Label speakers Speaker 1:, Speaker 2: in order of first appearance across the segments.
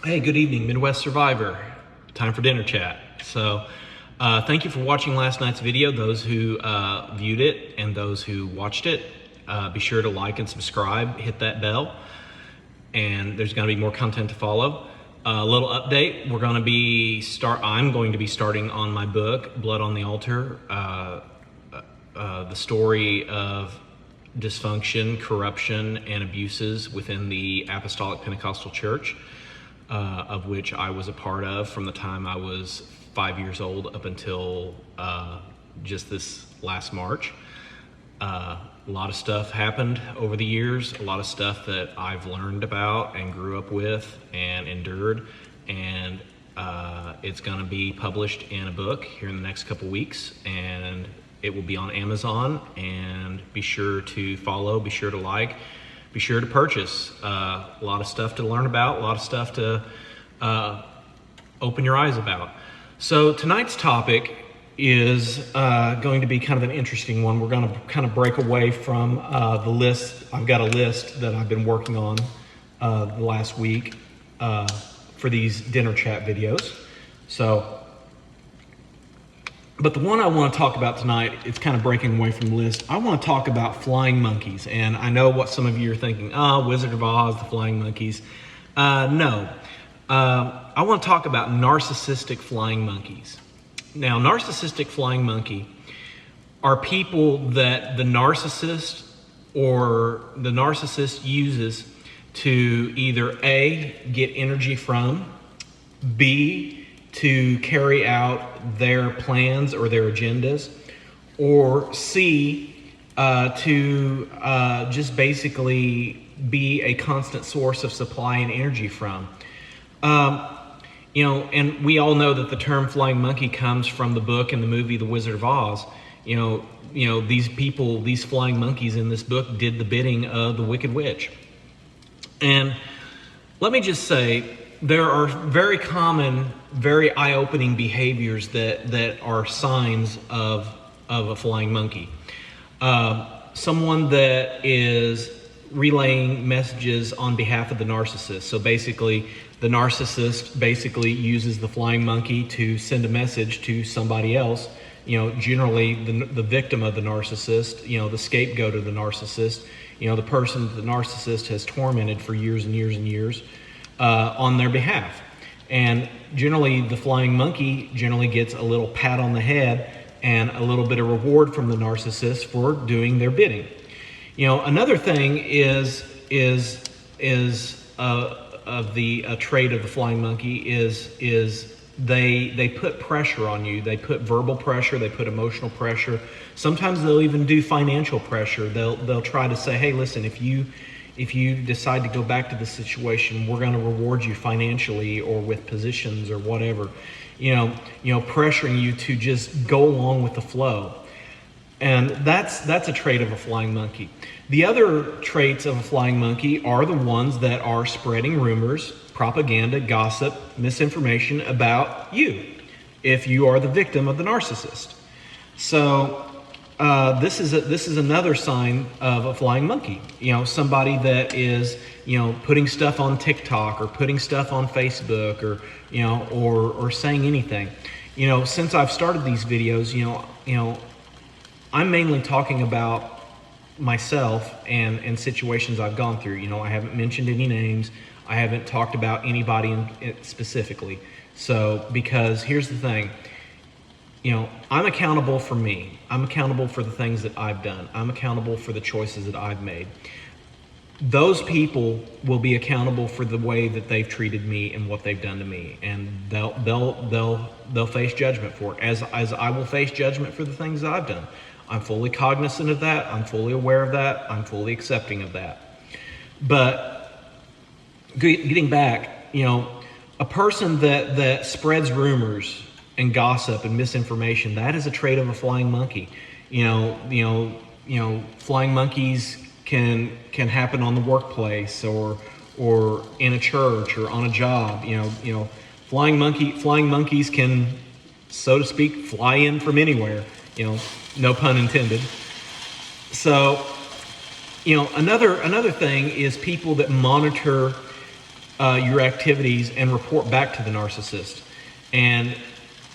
Speaker 1: Hey, good evening, Midwest Survivor. Time for dinner chat. Thank you for watching last night's video, those who viewed it and those who watched it. Be sure to like and subscribe, hit that bell, and there's going to be more content to follow. A little update, I'm going to be starting on my book, Blood on the Altar, the story of dysfunction, corruption, and abuses within the Apostolic Pentecostal Church, of which I was a part of from the time I was 5 years old up until just this last March. A lot of stuff happened over the years, a lot of stuff that I've learned about and grew up with and endured, and it's going to be published in a book here in the next couple weeks, and it will be on Amazon. And be sure to follow, be sure to like, be sure to purchase. A lot of stuff to learn about, a lot of stuff to open your eyes about. So tonight's topic is going to be kind of an interesting one. We're going to kind of break away from the list. I've got a list that I've been working on the last week for these dinner chat videos. But the one I want to talk about tonight, it's kind of breaking away from the list. I want to talk about flying monkeys. And I know what some of you are thinking, Wizard of Oz, the flying monkeys. No. I want to talk about narcissistic flying monkeys. Now, narcissistic flying monkey are people that the narcissist uses to either A, get energy from, B, to carry out their plans or their agendas, or C, to just basically be a constant source of supply and energy from. And we all know that the term flying monkey comes from the book and the movie The Wizard of Oz. These people, these flying monkeys in this book did the bidding of the Wicked Witch. And let me just say, there are very common, very eye-opening behaviors that are signs of a flying monkey. Someone that is relaying messages on behalf of the narcissist. So basically, the narcissist basically uses the flying monkey to send a message to somebody else, generally the victim of the narcissist, the scapegoat of the narcissist, the person that the narcissist has tormented for years and years and years on their behalf. And generally, the flying monkey generally gets a little pat on the head and a little bit of reward from the narcissist for doing their bidding. Another thing is of the trait of the flying monkey is they put pressure on you. They put verbal pressure, they put emotional pressure. Sometimes they'll even do financial pressure. They'll try to say, hey, listen, if you decide to go back to the situation, we're going to reward you financially or with positions or whatever. Pressuring you to just go along with the flow. And that's a trait of a flying monkey. The other traits of a flying monkey are the ones that are spreading rumors, propaganda, gossip, misinformation about you, if you are the victim of the narcissist. So this is another sign of a flying monkey. Somebody that is putting stuff on TikTok or putting stuff on Facebook or saying anything. Since I've started these videos, I'm mainly talking about myself and situations I've gone through. I haven't mentioned any names. I haven't talked about anybody specifically. So, because here's the thing, I'm accountable for me. I'm accountable for the things that I've done. I'm accountable for the choices that I've made. Those people will be accountable for the way that they've treated me and what they've done to me, and they'll face judgment for it, as I will face judgment for the things that I've done. I'm fully cognizant of that. I'm fully aware of that. I'm fully accepting of that. But getting back, a person that spreads rumors and gossip and misinformation, that is a trait of a flying monkey. Flying monkeys can happen on the workplace or in a church or on a job. Flying monkeys can, so to speak, fly in from anywhere. No pun intended. So, another thing is people that monitor your activities and report back to the narcissist. And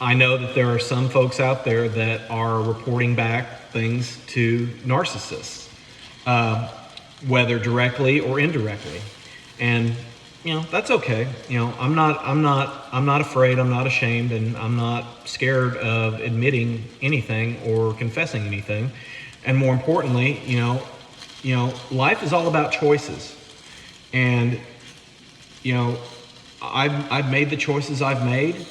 Speaker 1: I know that there are some folks out there that are reporting back things to narcissists, whether directly or indirectly. And that's okay. I'm not afraid, I'm not ashamed, and I'm not scared of admitting anything or confessing anything. And more importantly, life is all about choices. And I've made the choices I've made.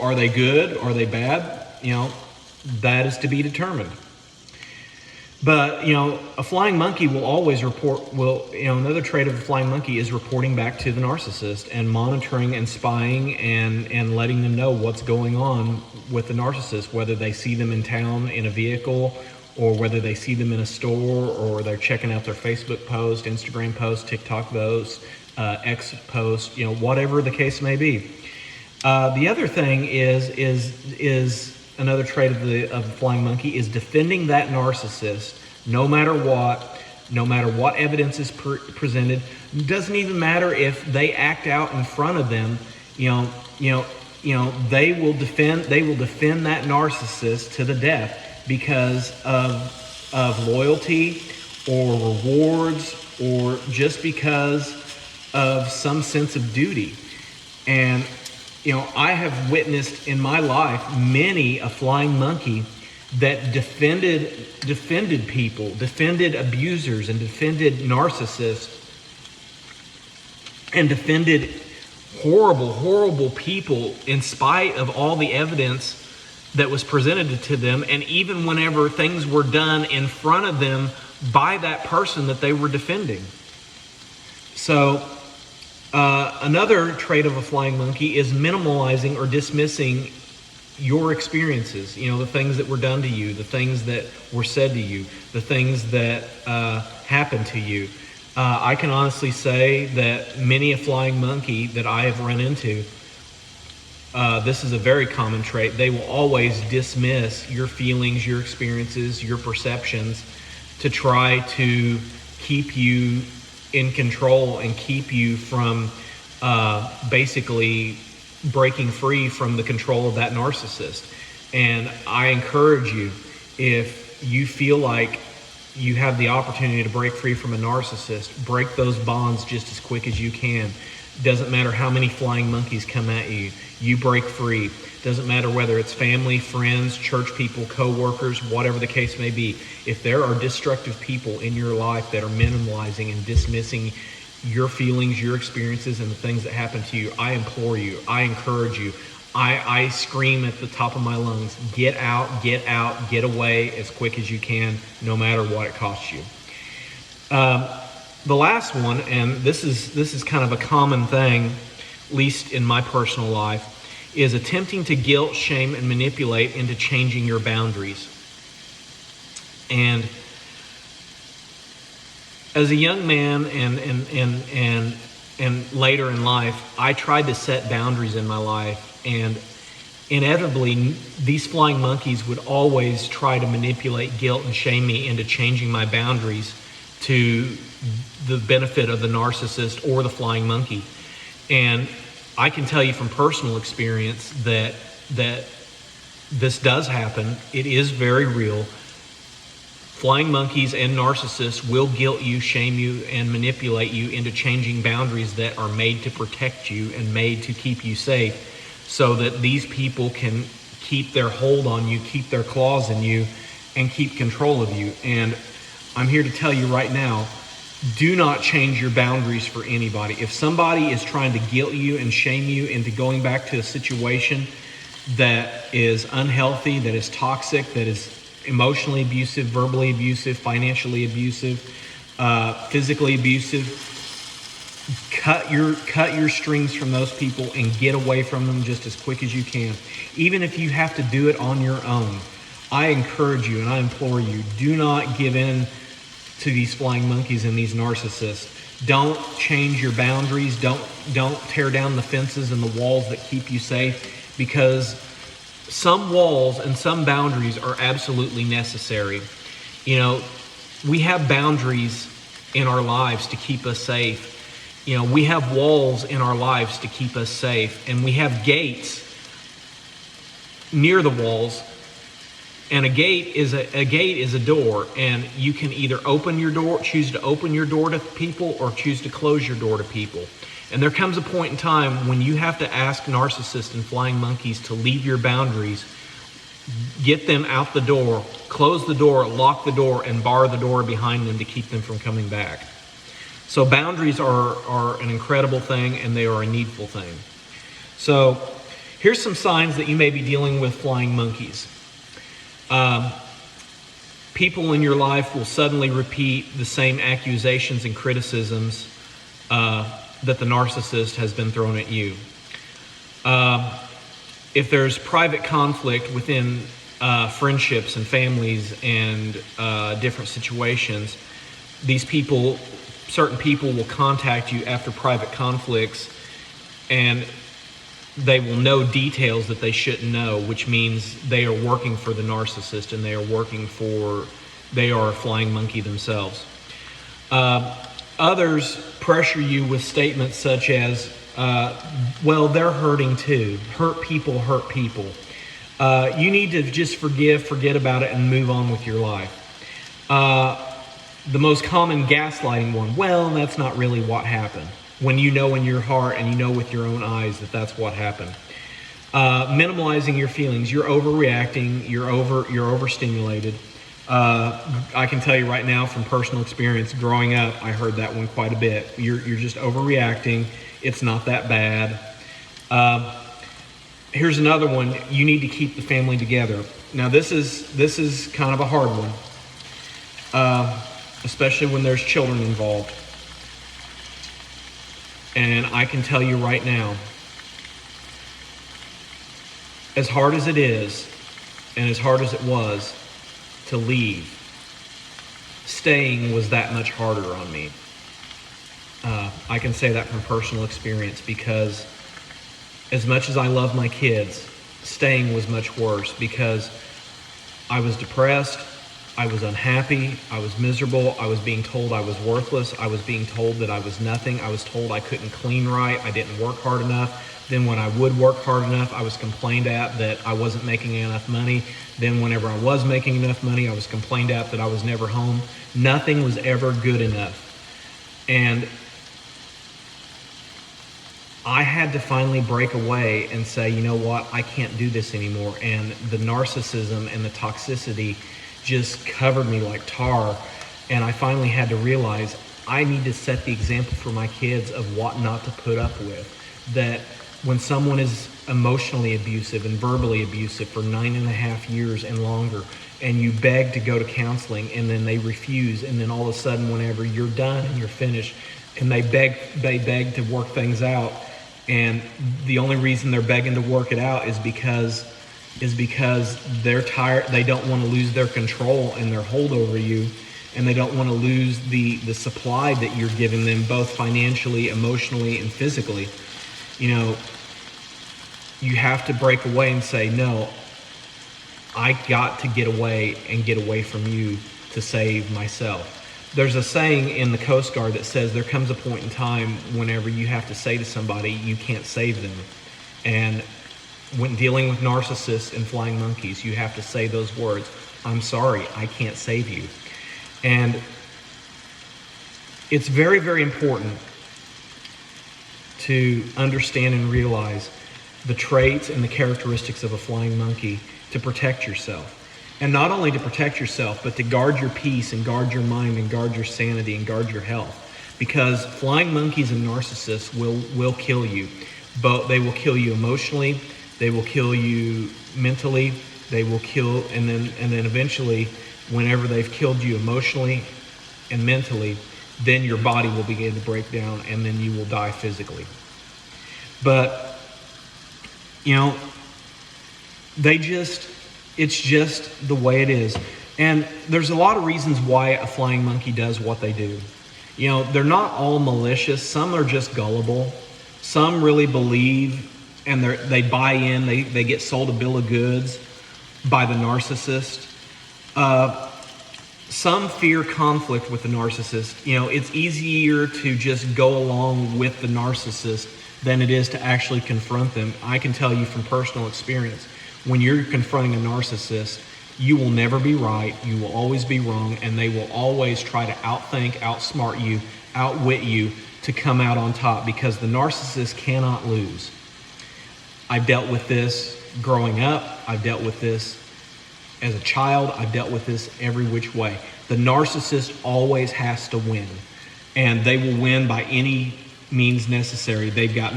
Speaker 1: Are they good? Are they bad? That is to be determined. But, a flying monkey will always another trait of a flying monkey is reporting back to the narcissist and monitoring and spying and letting them know what's going on with the narcissist, whether they see them in town in a vehicle, or whether they see them in a store, or they're checking out their Facebook post, Instagram post, TikTok post, X post, whatever the case may be. The other thing is another trait of the flying monkey is defending that narcissist no matter what evidence is presented. It doesn't even matter if they act out in front of them. They will defend that narcissist to the death because of loyalty or rewards, or just because of some sense of duty. And I have witnessed in my life many a flying monkey that defended people, defended abusers, and defended narcissists, and defended horrible people in spite of all the evidence that was presented to them, and even whenever things were done in front of them by that person that they were defending. So another trait of a flying monkey is minimalizing or dismissing your experiences, the things that were done to you, the things that were said to you, the things that happened to you. I can honestly say that many a flying monkey that I have run into, this is a very common trait. They will always dismiss your feelings, your experiences, your perceptions to try to keep you in control and keep you from basically breaking free from the control of that narcissist. And I encourage you, if you feel like you have the opportunity to break free from a narcissist, break those bonds just as quick as you can. Doesn't matter how many flying monkeys come at you, you break free. Doesn't matter whether it's family, friends, church people, co-workers, whatever the case may be. If there are destructive people in your life that are minimalizing and dismissing your feelings, your experiences, and the things that happen to you, I implore you, I encourage you, I scream at the top of my lungs, get out, get away as quick as you can, no matter what it costs you. The last one, and this is kind of a common thing, at least in my personal life, is attempting to guilt, shame, and manipulate into changing your boundaries. And as a young man and later in life, I tried to set boundaries in my life, and inevitably these flying monkeys would always try to manipulate, guilt, and shame me into changing my boundaries to the benefit of the narcissist or the flying monkey. And I can tell you from personal experience that this does happen. It is very real. Flying monkeys and narcissists will guilt you, shame you, and manipulate you into changing boundaries that are made to protect you and made to keep you safe, so that these people can keep their hold on you, keep their claws in you, and keep control of you. And I'm here to tell you right now, do not change your boundaries for anybody. If somebody is trying to guilt you and shame you into going back to a situation that is unhealthy, that is toxic, that is emotionally abusive, verbally abusive, financially abusive, physically abusive, cut your strings from those people and get away from them just as quick as you can. Even if you have to do it on your own, I encourage you and I implore you, do not give in to these flying monkeys and these narcissists. Don't change your boundaries. Don't tear down the fences and the walls that keep you safe, because some walls and some boundaries are absolutely necessary. We have boundaries in our lives to keep us safe. You know, we have walls in our lives to keep us safe, and we have gates near the walls. And a gate is a door, and you can either open your door, choose to open your door to people, or choose to close your door to people. And there comes a point in time when you have to ask narcissists and flying monkeys to leave your boundaries, get them out the door, close the door, lock the door, and bar the door behind them to keep them from coming back. So boundaries are an incredible thing, and they are a needful thing. So here's some signs that you may be dealing with flying monkeys. People in your life will suddenly repeat the same accusations and criticisms that the narcissist has been throwing at you. If there's private conflict within friendships and families and different situations, certain people will contact you after private conflicts, and they will know details that they shouldn't know, which means they are working for the narcissist, and they are a flying monkey themselves. Others pressure you with statements such as, well, they're hurting too. Hurt people hurt people. You need to just forget about it, and move on with your life. The most common gaslighting one, well, that's not really what happened. When you know in your heart and you know with your own eyes that that's what happened. Minimalizing your feelings. You're overreacting. You're overstimulated. I can tell you right now from personal experience, growing up, I heard that one quite a bit. You're just overreacting. It's not that bad. Here's another one. You need to keep the family together. Now this is kind of a hard one, especially when there's children involved. And I can tell you right now, as hard as it is, and as hard as it was to leave, staying was that much harder on me. I can say that from personal experience, because as much as I love my kids, staying was much worse, because I was depressed, I was unhappy, I was miserable, I was being told I was worthless, I was being told that I was nothing, I was told I couldn't clean right, I didn't work hard enough. Then when I would work hard enough, I was complained at that I wasn't making enough money. Then whenever I was making enough money, I was complained at that I was never home. Nothing was ever good enough. And I had to finally break away and say, you know what, I can't do this anymore. And the narcissism and the toxicity just covered me like tar. And I finally had to realize I need to set the example for my kids of what not to put up with. That when someone is emotionally abusive and verbally abusive for 9.5 years and longer, and you beg to go to counseling and then they refuse, and then all of a sudden whenever you're done and you're finished, and they beg to work things out, and the only reason they're begging to work it out is because they're tired. They don't want to lose their control and their hold over you, and they don't want to lose the supply that you're giving them, both financially, emotionally, and physically. You know, you have to break away and say, no, I got to get away from you to save myself. There's a saying in the Coast Guard that says there comes a point in time whenever you have to say to somebody, you can't save them. And when dealing with narcissists and flying monkeys, you have to say those words, I'm sorry, I can't save you. And it's very, very important to understand and realize the traits and the characteristics of a flying monkey to protect yourself. And not only to protect yourself, but to guard your peace and guard your mind and guard your sanity and guard your health. Because flying monkeys and narcissists will kill you. But they will kill you emotionally, they will kill you mentally, they will kill, and then eventually, whenever they've killed you emotionally and mentally, then your body will begin to break down, and then you will die physically. But, you know, it's just the way it is. And there's a lot of reasons why a flying monkey does what they do. You know, they're not all malicious. Some are just gullible. Some really believe, and they buy in, they get sold a bill of goods by the narcissist. some fear conflict with the narcissist. You know, it's easier to just go along with the narcissist than it is to actually confront them. I can tell you from personal experience, when you're confronting a narcissist, you will never be right, you will always be wrong, and they will always try to outthink, outsmart you, outwit you to come out on top, because the narcissist cannot lose. I've dealt with this growing up, I've dealt with this as a child, I've dealt with this every which way. The narcissist always has to win, and they will win by any means necessary. They've got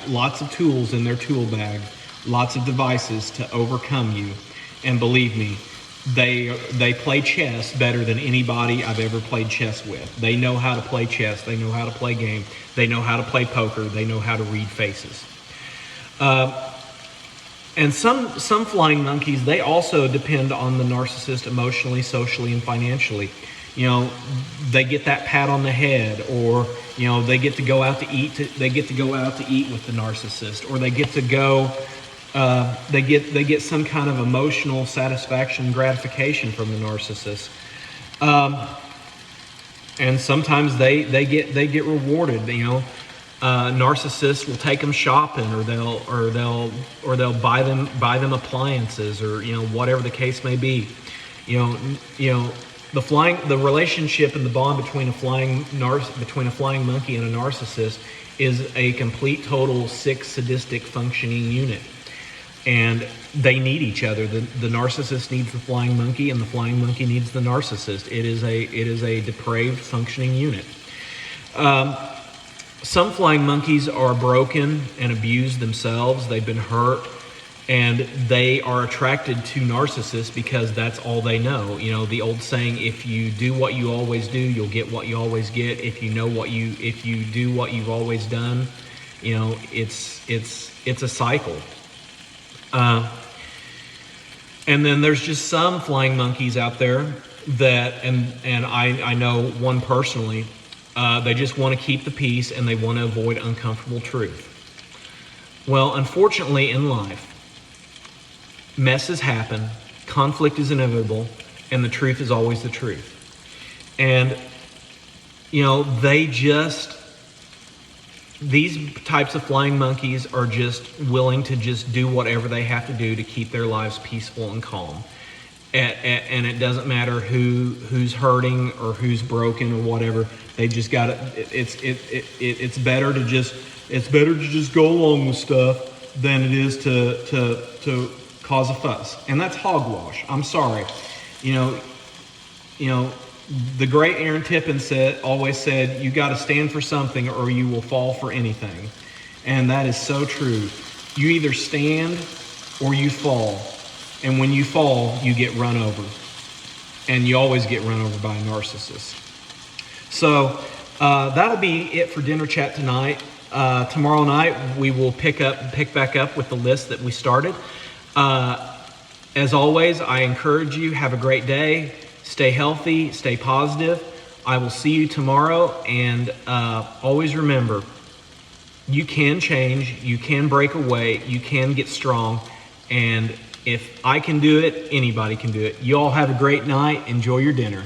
Speaker 1: lots of tools in their tool bag, lots of devices to overcome you. And believe me, they play chess better than anybody I've ever played chess with. They know how to play chess. They know how to play game. They know how to play poker. They know how to read faces. And some flying monkeys, they also depend on the narcissist emotionally, socially, and financially. You know, they get that pat on the head, or you know, they get to go out to eat. They get to go out to eat with the narcissist, or they get to go. They get some kind of emotional satisfaction, gratification from the narcissist, and sometimes they get rewarded. You know, narcissists will take them shopping, or they'll buy them appliances, or you know, whatever the case may be. You know the relationship and the bond between a flying monkey and a narcissist is a complete, total, sick, sadistic functioning unit. And they need each other. The narcissist needs the flying monkey, and the flying monkey needs the narcissist. It is a depraved functioning unit. Some flying monkeys are broken and abused themselves. They've been hurt, and they are attracted to narcissists because that's all they know. You know, the old saying, if you do what you always do, you'll get what you always get. If you do what you've always done, you know, it's a cycle. And then there's just some flying monkeys out there that, and I know one personally, they just want to keep the peace and they want to avoid uncomfortable truth. Well, unfortunately in life, messes happen, conflict is inevitable, and the truth is always the truth. And, you know, these types of flying monkeys are just willing to just do whatever they have to do to keep their lives peaceful and calm. And it doesn't matter who's hurting or who's broken or whatever. They just got to. It's better to just go along with stuff than it is to cause a fuss. And that's hogwash. I'm sorry. You know. The great Aaron Tippin always said, you got to stand for something or you will fall for anything. And that is so true. You either stand or you fall. And when you fall, you get run over. And you always get run over by a narcissist. So that'll be it for dinner chat tonight. Tomorrow night, we will pick back up with the list that we started. As always, I encourage you, have a great day. Stay healthy, stay positive. I will see you tomorrow, and always remember, you can change, you can break away, you can get strong, and if I can do it, anybody can do it. You all have a great night. Enjoy your dinner.